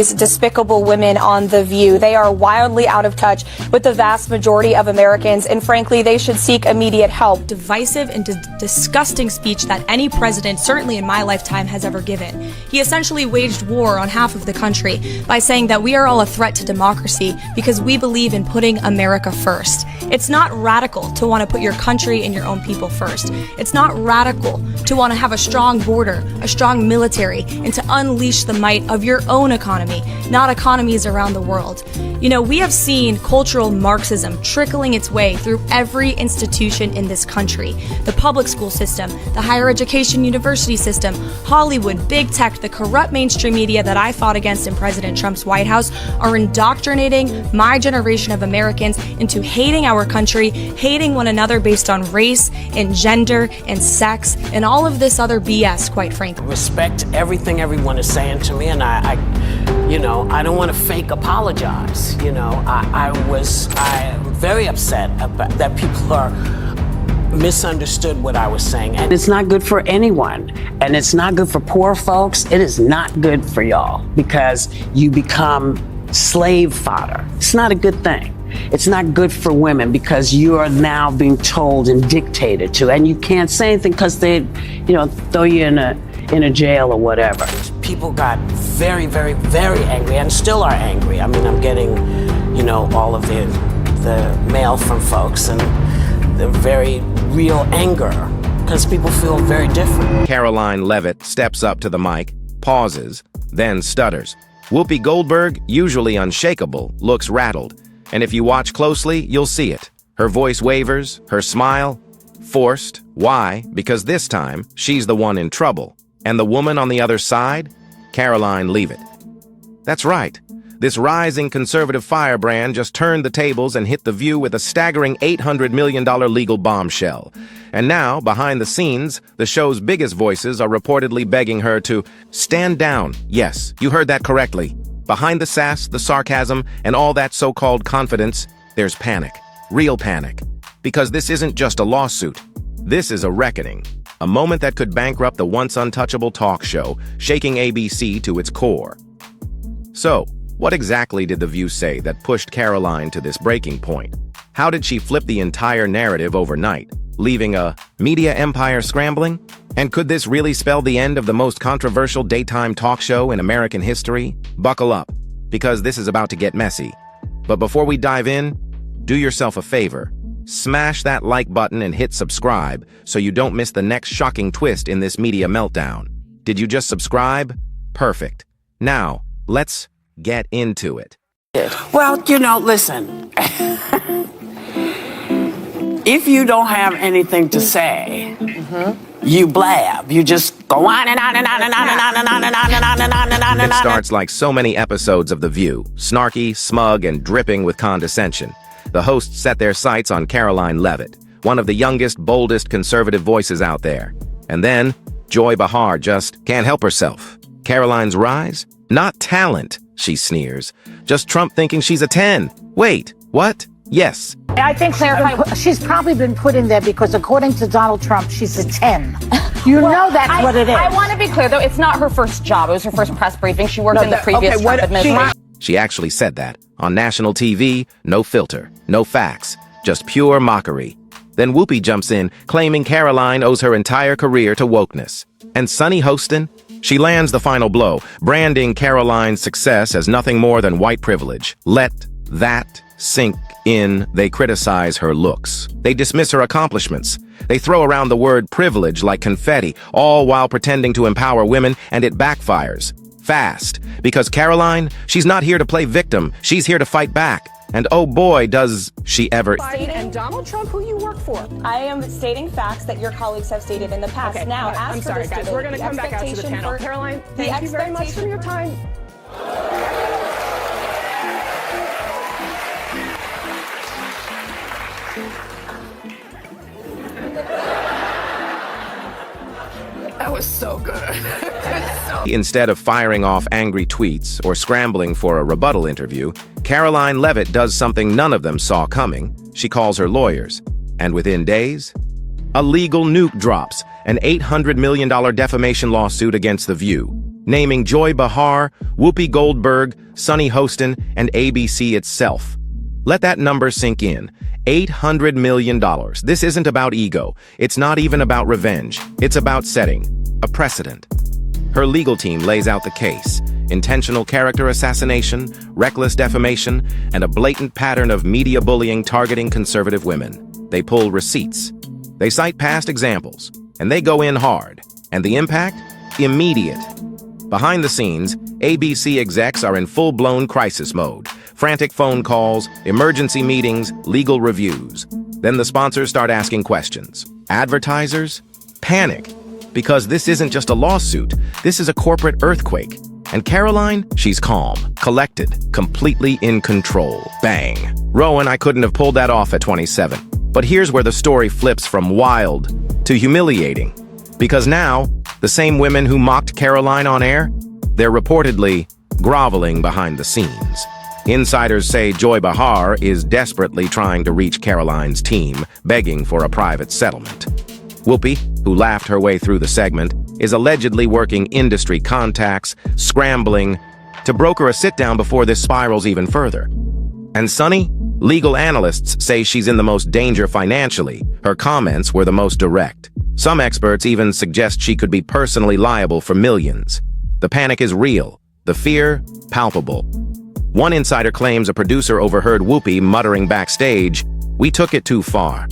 Despicable women on The View. They are wildly out of touch with the vast majority of Americans, and frankly, they should seek immediate help. Divisive and disgusting speech that any president, certainly in my lifetime, has ever given. He essentially waged war on half of the country by saying that we are all a threat to democracy because we believe in putting America first. It's not radical to want to put your country and your own people first. It's not radical to want to have a strong border, a strong military, and to unleash the might of your own economy, not economies around the world. You know, we have seen cultural Marxism trickling its way through every institution in this country. The public school system, the higher education university system, Hollywood, big tech, the corrupt mainstream media that I fought against in President Trump's White House are indoctrinating my generation of Americans into hating our country, hating one another based on race and gender and sex and all of this other BS, quite frankly. Respect everything everyone is saying to me, and I don't want to fake apologize. I'm very upset about that people are misunderstood what I was saying. And it's not good for anyone. And it's not good for poor folks. It is not good for y'all because you become slave fodder. It's not a good thing. It's not good for women because you are now being told and dictated to, and you can't say anything because they, throw you in a jail or whatever. People got very, very, very angry and still are angry. I mean, I'm getting, all of the mail from folks and the very real anger because people feel very different. Karoline Leavitt steps up to the mic, pauses, then stutters. Whoopi Goldberg, usually unshakable, looks rattled. And if you watch closely, you'll see it. Her voice wavers, her smile, forced. Why? Because this time, she's the one in trouble. And the woman on the other side? Karoline Leavitt. That's right. This rising conservative firebrand just turned the tables and hit The View with a staggering $800 million legal bombshell. And now, behind the scenes, the show's biggest voices are reportedly begging her to stand down. Yes, you heard that correctly. Behind the sass, the sarcasm, and all that so-called confidence, there's panic. Real panic. Because this isn't just a lawsuit. This is a reckoning. A moment that could bankrupt the once untouchable talk show, shaking ABC to its core. So, what exactly did The View say that pushed Karoline to this breaking point? How did she flip the entire narrative overnight, leaving a media empire scrambling? And could this really spell the end of the most controversial daytime talk show in American history? Buckle up, because this is about to get messy. But before we dive in, do yourself a favor. Smash that like button and hit subscribe so you don't miss the next shocking twist in this media meltdown. Did you just subscribe? Perfect. Now, let's get into it. Well, listen. If you don't have anything to say, you blab. You just go on and on and on and on and on and on and on and on and on and on and on. It starts like so many episodes of The View, snarky, smug, and dripping with condescension. The hosts set their sights on Karoline Leavitt, one of the youngest, boldest conservative voices out there. And then, Joy Behar just can't help herself. Karoline's rise? Not talent, she sneers. Just Trump thinking she's a 10. Wait, what? Yes. I think she's probably been put in there because according to Donald Trump, she's a 10. You know that's what it is. I want to be clear, though, it's not her first job. It was her first press briefing. She worked in the previous Trump administration. She actually said that. On national TV, no filter, no facts, just pure mockery. Then Whoopi jumps in, claiming Karoline owes her entire career to wokeness. And Sunny Hostin? She lands the final blow, branding Karoline's success as nothing more than white privilege. Let that sink in. They criticize her looks. They dismiss her accomplishments. They throw around the word privilege like confetti, all while pretending to empower women, and it backfires. Fast. Because Karoline, she's not here to play victim. She's here to fight back. And oh boy, does she ever. Biden and Donald Trump, who you work for. I am stating facts that your colleagues have stated in the past. Okay, now, I'm sorry, guys. We're going to come back out to the panel. Karoline, thank you very much for your time. That was so good. Instead of firing off angry tweets or scrambling for a rebuttal interview, Karoline Leavitt does something none of them saw coming. She calls her lawyers. And within days, a legal nuke drops, an $800 million defamation lawsuit against The View. naming Joy Behar, Whoopi Goldberg, Sunny Hostin, and ABC itself. Let that number sink in. $800 million. This isn't about ego. It's not even about revenge. It's about setting a precedent. Her legal team lays out the case: intentional character assassination, reckless defamation, and a blatant pattern of media bullying targeting conservative women. They pull receipts. They cite past examples, and they go in hard. And the impact? Immediate. Behind the scenes, ABC execs are in full-blown crisis mode. Frantic phone calls, emergency meetings, legal reviews. Then the sponsors start asking questions. Advertisers? Panic. Because this isn't just a lawsuit, this is a corporate earthquake. And Karoline? She's calm, collected, completely in control. Bang. Rowan, I couldn't have pulled that off at 27. But here's where the story flips from wild to humiliating. Because now, the same women who mocked Karoline on air, they're reportedly groveling behind the scenes. Insiders say Joy Behar is desperately trying to reach Karoline's team, begging for a private settlement. Whoopi, who laughed her way through the segment, is allegedly working industry contacts, scrambling to broker a sit-down before this spirals even further. And Sunny? Legal analysts say she's in the most danger financially. Her comments were the most direct. Some experts even suggest she could be personally liable for millions. The panic is real, the fear palpable. One insider claims a producer overheard Whoopi muttering backstage, "We took it too far.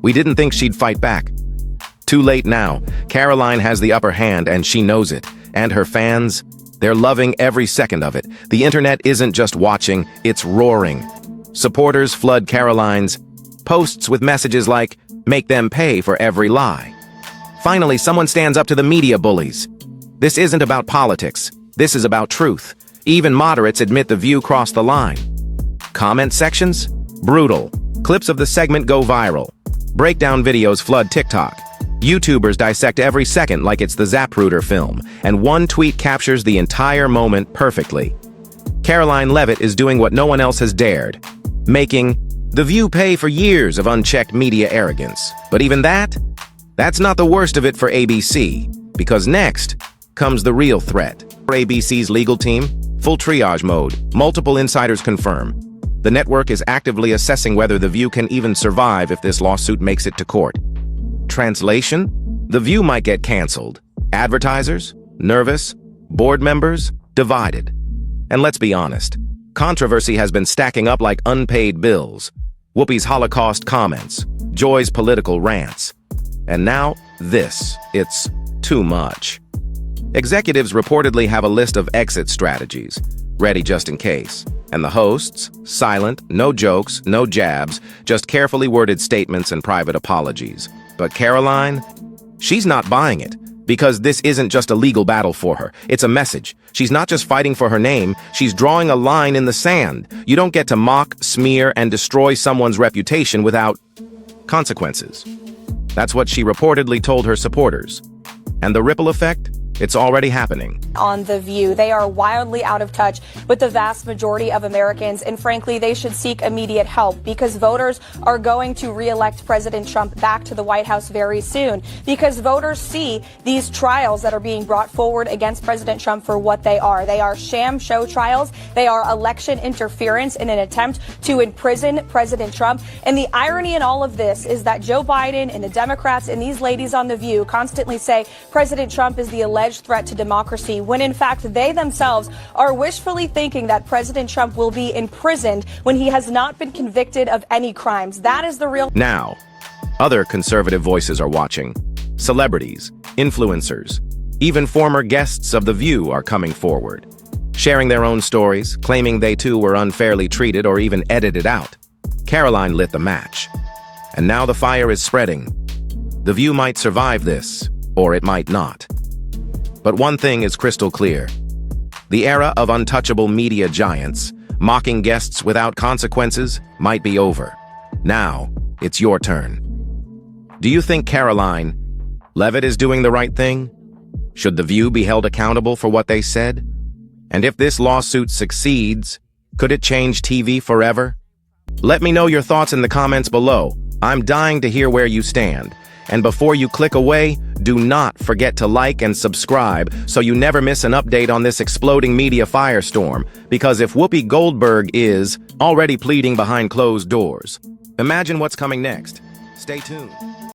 We didn't think she'd fight back." Too late now. Karoline has the upper hand, and she knows it. And her fans? They're loving every second of it. The internet isn't just watching, it's roaring. Supporters flood Karoline's posts with messages like, "Make them pay for every lie." Finally, someone stands up to the media bullies. This isn't about politics. This is about truth. Even moderates admit the view crossed the line. Comment sections? Brutal. Clips of the segment go viral. Breakdown videos flood TikTok. YouTubers dissect every second like it's the Zapruder film, and one tweet captures the entire moment perfectly. Karoline Leavitt is doing what no one else has dared, making The View pay for years of unchecked media arrogance. But even that's not the worst of it for ABC, because next comes the real threat. For ABC's legal team, full triage mode, multiple insiders confirm. The network is actively assessing whether The View can even survive if this lawsuit makes it to court. Translation? The View might get canceled. Advertisers? Nervous. Board members? Divided. And let's be honest, controversy has been stacking up like unpaid bills. Whoopi's Holocaust comments, Joy's political rants. And now, this. It's too much. Executives reportedly have a list of exit strategies, ready just in case. And the hosts? Silent, no jokes, no jabs, just carefully worded statements and private apologies. But Karoline? She's not buying it, because this isn't just a legal battle for her. It's a message. She's not just fighting for her name, she's drawing a line in the sand. You don't get to mock, smear, and destroy someone's reputation without consequences. That's what she reportedly told her supporters. And the ripple effect? It's already happening. On The View, they are wildly out of touch with the vast majority of Americans, and frankly, they should seek immediate help because voters are going to re-elect President Trump back to the White House very soon because voters see these trials that are being brought forward against President Trump for what they are. They are sham show trials. They are election interference in an attempt to imprison President Trump. And the irony in all of this is that Joe Biden and the Democrats and these ladies on The View constantly say President Trump is the alleged threat to democracy, when in fact they themselves are wishfully thinking that President Trump will be imprisoned when he has not been convicted of any crimes. That is the real. Now, other conservative voices are watching. Celebrities, influencers, even former guests of The View are coming forward, sharing their own stories, claiming they too were unfairly treated or even edited out. Karoline lit the match. And now the fire is spreading. The View might survive this, or it might not. But one thing is crystal clear. The era of untouchable media giants, mocking guests without consequences, might be over. Now, it's your turn. Do you think Karoline Leavitt is doing the right thing? Should The View be held accountable for what they said? And if this lawsuit succeeds, could it change TV forever? Let me know your thoughts in the comments below. I'm dying to hear where you stand. And before you click away, do not forget to like and subscribe so you never miss an update on this exploding media firestorm. Because if Whoopi Goldberg is already pleading behind closed doors, imagine what's coming next. Stay tuned.